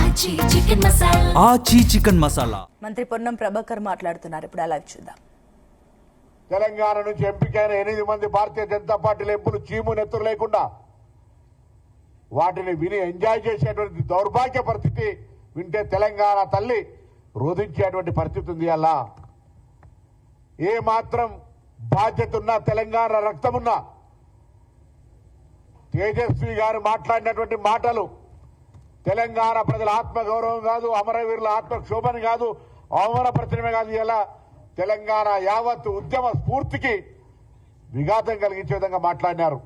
ఆచి చికెన్ మసాలా. మంత్రి పొన్నం ప్రభాకర్ మాట్లాడుతున్నారు. ఇప్పుడు అలా చూద్దాం. తెలంగాణ నుంచి ఎంపికైన 8 మంది భారతీయ జనతా పార్టీల ఎంపులు చీము నెత్తురు లేకుండా వాటిని విని ఎంజాయ్ చేసేటువంటి దౌర్భాగ్య పరిస్థితి వింటే తెలంగాణ తల్లి రోధించేటువంటి పరిస్థితి ఉంది. అలా ఏ మాత్రం బాధ్యత ఉన్నా, తెలంగాణ రక్తమున్నా తేజస్వి గారు మాట్లాడినటువంటి మాటలు తెలంగాణ ప్రజల ఆత్మగౌరవం కాదు, అమరవీరుల ఆత్మక్షోభని కాదు, అవమానపరచడమే కాదు, ఇలా తెలంగాణ యావత్ ఉద్యమ స్ఫూర్తికి విఘాతం కలిగించే విధంగా మాట్లాడినారు.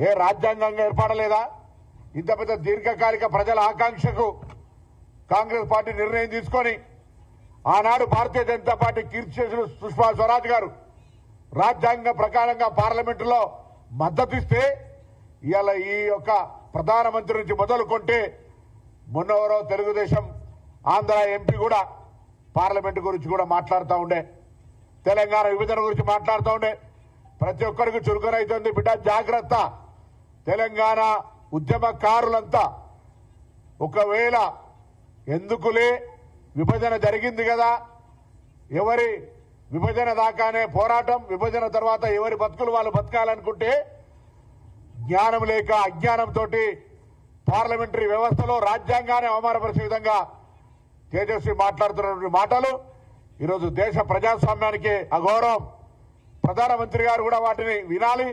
ఏ రాజ్యాంగంగా ఏర్పడలేదా? ఇంత పెద్ద దీర్ఘకాలిక ప్రజల ఆకాంక్షకు కాంగ్రెస్ పార్టీ నిర్ణయం తీసుకొని ఆనాడు భారతీయ జనతా పార్టీ కీర్తిశేషులు సుష్మా స్వరాజ్ గారు రాజ్యాంగం ప్రకారంగా పార్లమెంటులో మద్దతు ఇస్తే ఇవాళ ఈ యొక్క ప్రధానమంత్రి నుంచి మొదలుకొంటే మొన్నవరో తెలుగుదేశం ఆంధ్ర ఎంపీ కూడా పార్లమెంటు గురించి కూడా మాట్లాడుతూ ఉండే, తెలంగాణ విభజన గురించి మాట్లాడుతూ ఉండే. ప్రతి ఒక్కరికి చురుకునైతుంది. బిడ్డ జాగ్రత్త. తెలంగాణ ఉద్యమకారులంతా ఒకవేళ ఎందుకులే విభజన జరిగింది కదా, ఎవరి విభజన దాకానే పోరాటం, విభజన తర్వాత ఎవరి బతుకులు వాళ్ళు బతకాలనుకుంటే జ్ఞానం లేక అజ్ఞానంతో పార్లమెంటరీ వ్యవస్థలో రాజ్యాంగాన్ని అవమానపరిచే విధంగా తేజస్వి మాట్లాడుతున్నటువంటి మాటలు ఈరోజు దేశ ప్రజాస్వామ్యానికి అగౌరవం. ప్రధానమంత్రి గారు కూడా వాటిని వినాలి.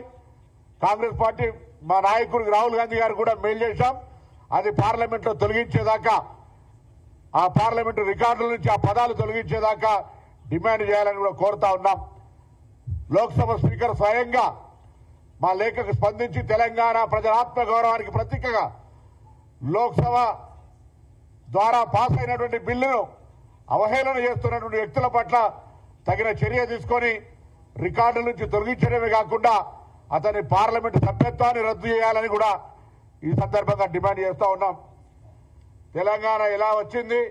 కాంగ్రెస్ పార్టీ మా నాయకుడు రాహుల్ గాంధీ గారు కూడా మెయిల్ చేశాం. అది పార్లమెంట్లో తొలగించేదాకా, ఆ పార్లమెంటు రికార్డుల నుంచి ఆ పదాలు తొలగించేదాకా డిమాండ్ చేయాలని కూడా కోరుతా ఉన్నాం. లోక్సభ స్పీకర్ స్వయంగా మా లేఖకు స్పందించి తెలంగాణ ప్రజల ఆత్మగౌరవానికి ప్రతీకగా లోక్సభ ద్వారా పాస్ అయినటువంటి బిల్లును అవహేళన చేస్తున్నటువంటి వ్యక్తుల పట్ల తగిన చర్య తీసుకొని రికార్డుల నుంచి తొలగించడమే కాకుండా అతని పార్లమెంటు సభ్యత్వాన్ని రద్దు చేయాలని కూడా ఈ సందర్భంగా డిమాండ్ చేస్తూ ఉన్నాం. తెలంగాణ ఎలా వచ్చింది?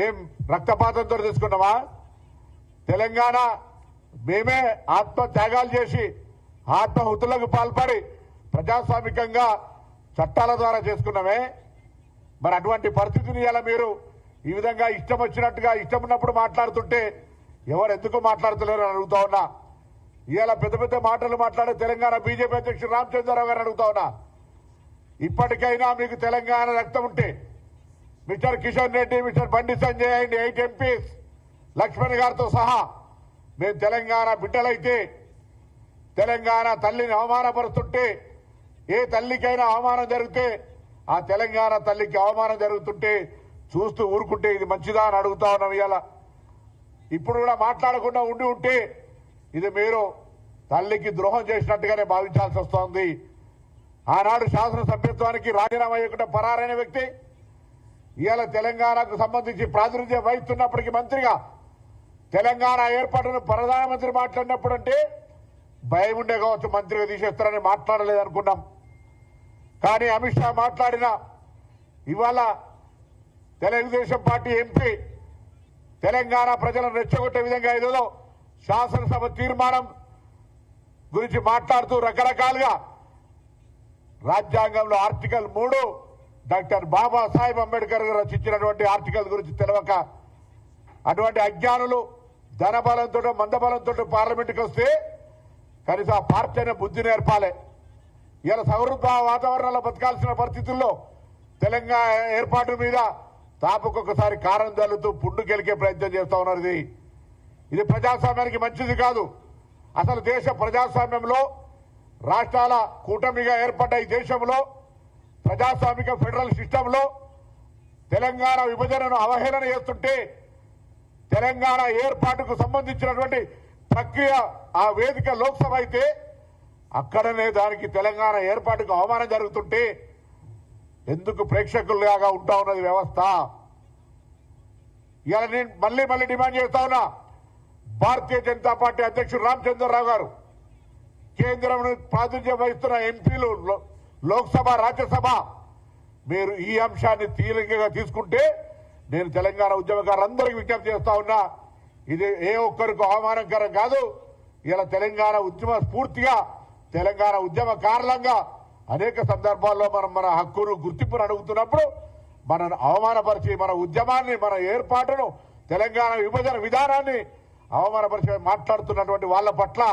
ఏం రక్తపాతంతో తీసుకున్నామా? తెలంగాణ మేమే ఆత్మత్యాగాలు చేసి ఆత్మహుతులకు పాల్పడి ప్రజాస్వామికంగా చట్టాల ద్వారా చేసుకున్నామే. మరి అటువంటి పరిస్థితిని ఇలా మీరు ఈ విధంగా ఇష్టం వచ్చినట్టుగా ఇష్టం ఉన్నప్పుడు మాట్లాడుతుంటే ఎవరు ఎందుకు మాట్లాడుతలేరు అని అడుగుతా ఉన్నా. ఇవాళ పెద్ద పెద్ద మాటలు మాట్లాడే తెలంగాణ బీజేపీ అధ్యక్షుడు రామచంద్రరావు గారిని అడుగుతా ఉన్నా. ఇప్పటికైనా మీకు తెలంగాణ రక్తం ఉంటే mister Kishan Reddy, mister Bandi Sanjay and 8 MPs Laxman గారితో సహా మేము తెలంగాణ బిడ్డలైతే తెలంగాణ తల్లిని అవమానపరుస్తుంటే, ఏ తల్లికైనా అవమానం జరిగితే ఆ తెలంగాణ తల్లికి అవమానం జరుగుతుంటే చూస్తూ ఊరుకుంటే ఇది మంచిదా అని అడుగుతా ఉన్నాం. ఇవాళ ఇప్పుడు కూడా మాట్లాడకుండా ఉండి ఉంటే ఇది మీరు తల్లికి ద్రోహం చేసినట్టుగానే భావించాల్సి వస్తోంది. ఆనాడు శాసనసభ్యత్వానికి రాజీనామా చేయకుండా పరారైన వ్యక్తి ఇవాళ తెలంగాణకు సంబంధించి ప్రాతినిధ్యం వహిస్తున్నప్పటికీ మంత్రిగా తెలంగాణ ఏర్పాటును ప్రధానమంత్రి మాట్లాడినప్పుడు అంటే భయం ఉండే కావచ్చు, మంత్రిగా తీసేస్తారని మాట్లాడలేదనుకున్నాం. కానీ అమిత్ షా మాట్లాడిన ఇవాళ తెలుగుదేశం పార్టీ ఎంపీ తెలంగాణ ప్రజలను రెచ్చగొట్టే విధంగా ఏదో శాసనసభ తీర్మానం గురించి మాట్లాడుతూ రకరకాలుగా రాజ్యాంగంలో ఆర్టికల్ 3 డాక్టర్ బాబాసాహెబ్ అంబేద్కర్ గారు రచించినటువంటి ఆర్టికల్ గురించి తెలవక అటువంటి అజ్ఞానులు ధనబలంతో మందబలంతో పార్లమెంటుకి వస్తే కనీసం ఆ పార్టీ అనే బుద్ధి నేర్పాలి. ఇలా సమృద్ధ వాతావరణంలో బతకాల్సిన పరిస్థితుల్లో తెలంగాణ ఏర్పాటు మీద తాపకొకసారి కారం జల్లుతూ పుండు గెలికే ప్రయత్నం చేస్తా ఉన్నారు. ఇది ప్రజాస్వామ్యానికి మంచిది కాదు. అసలు దేశ ప్రజాస్వామ్యంలో రాష్ట్రాల కూటమిగా ఏర్పడ్డ ఈ దేశంలో ప్రజాస్వామిక ఫెడరల్ సిస్టంలో తెలంగాణ విభజనను అవహేళన చేస్తుంటే తెలంగాణ ఏర్పాటుకు సంబంధించినటువంటి ప్రక్రియ ఆ వేదిక లోక్సభ అయితే అక్కడనే దానికి తెలంగాణ ఏర్పాటుకు అవమానం జరుగుతుంటే ఎందుకు ప్రేక్షకులుగా ఉంటా ఉన్నది వ్యవస్థ? ఇవాళ నేను మళ్ళీ డిమాండ్ చేస్తా ఉన్నా. భారతీయ జనతా పార్టీ అధ్యక్షుడు రామచంద్రరావు గారు, కేంద్రం ప్రాతినిధ్యం వహిస్తున్న ఎంపీలు, లోక్సభ, రాజ్యసభ, మీరు ఈ అంశాన్ని తీవ్రంగా తీసుకుంటే నేను తెలంగాణ ఉద్యమకారులందరికీ విజ్ఞప్తి చేస్తా ఉన్నా. ఇది ఏ ఒక్కరికి అవమానకరం కాదు. ఇలా తెలంగాణ ఉద్యమ స్ఫూర్తిగా తెలంగాణ ఉద్యమకారులంగా అనేక సందర్భాల్లో మనం మన హక్కును గుర్తింపును అడుగుతున్నప్పుడు మనను అవమానపరిచి మన ఉద్యమాన్ని మన ఏర్పాటును తెలంగాణ విభజన విధానాన్ని అవమానపరిచి మాట్లాడుతున్నటువంటి వాళ్ళ పట్ల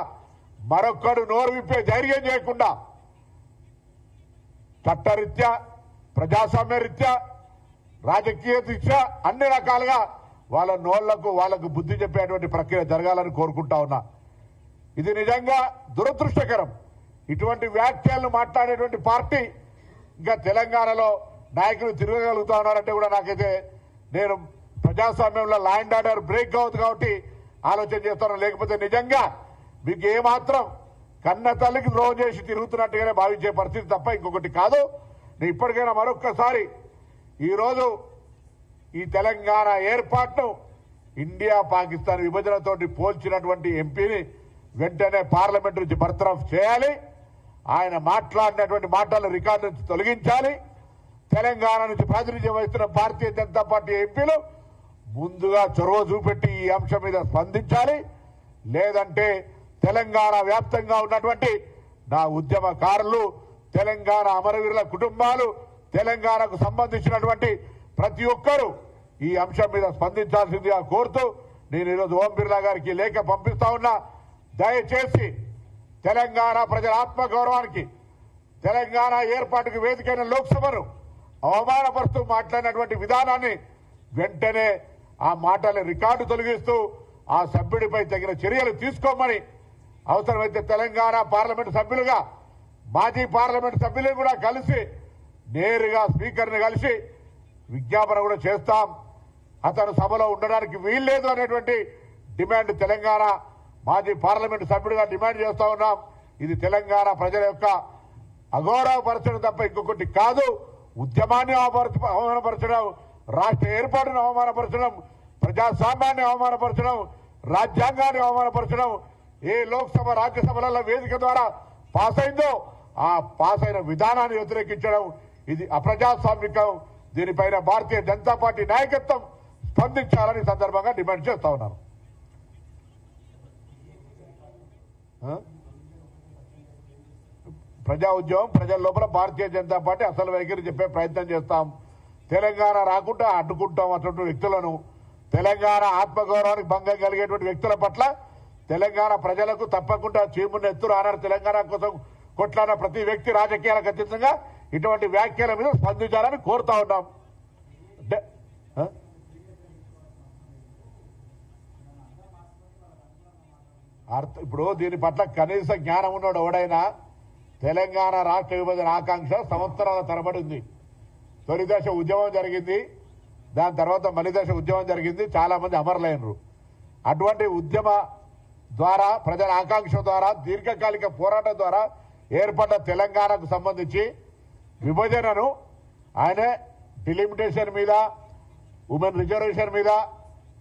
మరొక్కడు నోరు విప్పే ధైర్యం చేయకుండా చట్టరీత్యా ప్రజాస్వామ్య రీత్యా రాజకీయ రీత్యా అన్ని రకాలుగా వాళ్ళ నోళ్లకు వాళ్ళకు బుద్ధి చెప్పేటువంటి ప్రక్రియ జరగాలని కోరుకుంటా ఉన్నా. ఇది నిజంగా దురదృష్టకరం. ఇటువంటి వ్యాఖ్యలను మాట్లాడేటువంటి పార్టీ ఇంకా తెలంగాణలో నాయకులు తిరగగలుగుతా ఉన్నారంటే కూడా నాకైతే నేను ప్రజాస్వామ్యంలో లా అండ్ ఆర్డర్ బ్రేక్ అవుతుంది కాబట్టి ఆలోచన చేస్తాను. లేకపోతే నిజంగా మీకు ఏమాత్రం కన్న తల్లికి ద్రోహం చేసి తిరుగుతున్నట్టుగానే భావించే పరిస్థితి తప్ప ఇంకొకటి కాదు. నేను ఇప్పటికైనా మరొక్కసారి ఈరోజు ఈ తెలంగాణ ఏర్పాటును ఇండియా పాకిస్తాన్ విభజనతోటి పోల్చినటువంటి ఎంపీని వెంటనే పార్లమెంట్ నుంచి బర్తరఫ్ చేయాలి. ఆయన మాట్లాడినటువంటి మాటలను రికార్డు నుంచి తొలగించాలి. తెలంగాణ నుంచి ప్రాతినిధ్యం వహిస్తున్న భారతీయ జనతా పార్టీ ఎంపీలు ముందుగా చొరవ చూపెట్టి ఈ అంశం మీద స్పందించాలి. లేదంటే తెలంగాణ వ్యాప్తంగా ఉన్నటువంటి నా ఉద్యమకారులు, తెలంగాణ అమరవీరుల కుటుంబాలు, తెలంగాణకు సంబంధించినటువంటి ప్రతి ఒక్కరూ ఈ అంశం మీద స్పందించాల్సిందిగా కోరుతూ నేను ఈరోజు ఓం బిర్లా గారికి లేఖ పంపిస్తా ఉన్నా. దయచేసి తెలంగాణ ప్రజల ఆత్మగౌరవానికి, తెలంగాణ ఏర్పాటుకు వేదికైన లోక్సభను అవమానపరుస్తూ మాట్లాడినటువంటి విధానాన్ని వెంటనే ఆ మాటల రికార్డు తొలగిస్తూ ఆ సభ్యుడిపై తగిన చర్యలు తీసుకోమని, అవసరమైతే తెలంగాణ పార్లమెంటు సభ్యులుగా మాజీ పార్లమెంటు సభ్యులు కూడా కలిసి నేరుగా స్పీకర్ని కలిసి విజ్ఞాపన కూడా చేస్తాం. అతను సభలో ఉండడానికి వీల్లేదు అనేటువంటి డిమాండ్ తెలంగాణ మాజీ పార్లమెంటు సభ్యుడిగా డిమాండ్ చేస్తా ఉన్నాం. ఇది తెలంగాణ ప్రజల యొక్క అగౌరవపరచడం తప్ప ఇంకొకటి కాదు. ఉద్యమాన్ని అవమానపరచడం, రాష్ట్ర ఏర్పాటును అవమానపరచడం, ప్రజాస్వామ్యాన్ని అవమానపరచడం, రాజ్యాంగాన్ని అవమానపరచడం ఏ లోక్సభ రాజ్యసభలలో వేదిక ద్వారా పాస్ అయిందో ఆ పాస్ అయిన విధానాన్ని వ్యతిరేకించడం ఇది అప్రజాస్వామికం. దీనిపైన భారతీయ జనతా పార్టీ నాయకత్వం స్పందించాలని సందర్భంగా డిమాండ్ చేస్తా ఉన్నాను. ప్రజా ఉద్యమం ప్రజల లోపల భారతీయ జనతా పార్టీ అసలు వైఖరి చెప్పే ప్రయత్నం చేస్తాం. తెలంగాణ రాకుండా అడ్డుకుంటాం అటువంటి వ్యక్తులను. తెలంగాణ ఆత్మగౌరవానికి భంగం కలిగేటువంటి వ్యక్తుల పట్ల తెలంగాణ ప్రజలకు తప్పకుండా చీమున్న ఎత్తురు ఆనాడు తెలంగాణ కోసం కొట్లాడిన ప్రతి వ్యక్తి రాజకీయాలకు అతీతంగా ఇటువంటి వ్యాఖ్యల మీద స్పందించాలని కోరుతా ఉన్నాం. ఇప్పుడు దీని పట్ల కనీస జ్ఞానం ఉన్నాడు ఎవడైనా. తెలంగాణ రాష్ట్ర విభజన ఆకాంక్ష సంవత్సరాల తరబడి ఉంది. తొలి దశ ఉద్యమం జరిగింది, దాని తర్వాత మలి దశ ఉద్యమం జరిగింది, చాలా మంది అమరులైనరు. అటువంటి ఉద్యమ ద్వారా ప్రజల ఆకాంక్ష ద్వారా దీర్ఘకాలిక పోరాటం ద్వారా ఏర్పడ్డ తెలంగాణకు సంబంధించి విభజనను ఆయన డిలిమిటేషన్ మీద, ఉమెన్ రిజర్వేషన్ మీద,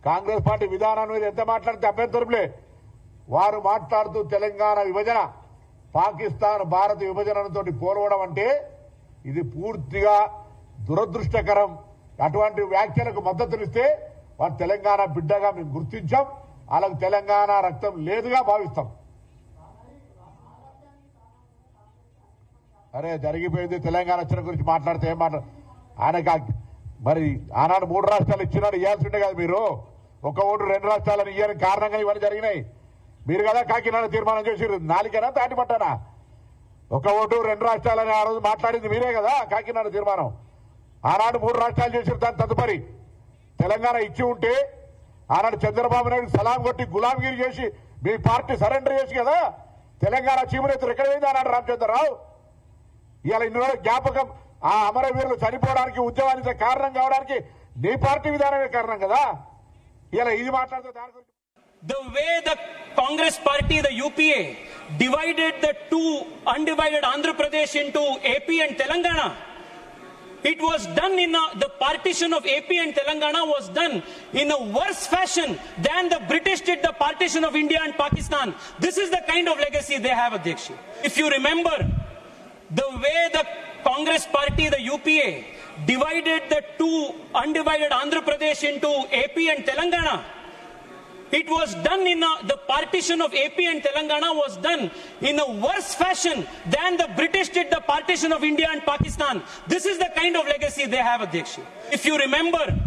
కాంగ్రెస్ పార్టీ విధానం మీద ఎంత మాట్లాడితే అభ్యంతరంలే. వారు మాట్లాడుతూ తెలంగాణ విభజన పాకిస్తాన్ భారత విభజనతో పోలవడం అంటే ఇది పూర్తిగా దురదృష్టకరం. అటువంటి వ్యాఖ్యలకు మద్దతునిస్తే వారు తెలంగాణ బిడ్డగా మేము గుర్తించాం, వాళ్ళకు తెలంగాణ రక్తం లేదుగా భావిస్తాం. అరే జరిగిపోయింది. తెలంగాణ వచ్చిన గురించి మాట్లాడితే ఏం ఆయనకు మరి ఆనాడు 3 రాష్ట్రాలు ఇచ్చినాడు, ఇవ్వాల్సిండే కదా మీరు. ఒక ఓటు 2 రాష్ట్రాలను ఇయ్యని కారణంగా ఇవన్నీ జరిగినాయి. మీరు కదా కాకినాడ తీర్మానం చేసిరు. నాలుగేనా తాటి పట్టానా? ఒక ఓటు 2 రాష్ట్రాలని ఆ రోజు మాట్లాడింది మీరే కదా కాకినాడ తీర్మానం. ఆనాడు 3 రాష్ట్రాలు చేసిరు. దాని తదుపరి తెలంగాణ ఇచ్చి ఉంటే ఆనాడు చంద్రబాబు నాయుడు సలాం కొట్టి గులాంగిరి చేసి మీ పార్టీ సరెండర్ చేసి కదా తెలంగాణ చీమరెత్తులు ఎక్కడ పోయింది ఆనాడు రామచంద్రరావు. ఇవాళ ఇన్ని రోజులు జ్ఞాపకం ఆ అమరవీరులు చనిపోవడానికి ఉద్యమానికి కారణం కావడానికి నీ పార్టీ విధానమే కారణం కదా. ఇలా ఇది మాట్లాడితే దాని గురించి The way the Congress party, the UPA, divided the two undivided Andhra Pradesh into AP and Telangana, it was done in the partition of AP and Telangana was done in a worse fashion than the British did the partition of India and Pakistan. This is the kind of legacy they have, Adhyaksha. If you remember, the way the Congress party, the UPA, divided the two undivided Andhra Pradesh into AP and Telangana, It was done the partition of AP and Telangana was done in a worse fashion than the British did the partition of India and Pakistan. This is the kind of legacy they have, Adhyaksha. If you remember,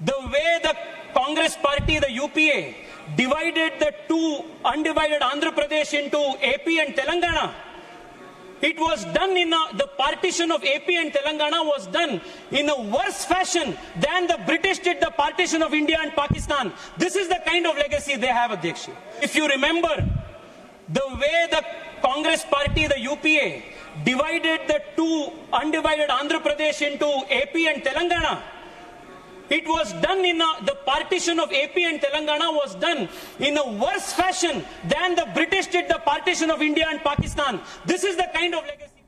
the way the Congress party, the UPA, divided the two undivided Andhra Pradesh into AP and Telangana, it was done the partition of AP and Telangana was done in a worse fashion than the British did the partition of India and Pakistan. This is the kind of legacy they have, Adhyaksha. If you remember, the way the Congress party, the UPA, divided the two undivided Andhra Pradesh into AP and Telangana, it was done the partition of AP and Telangana was done in a worse fashion than the British did the partition of India and Pakistan. This is the kind of legacy.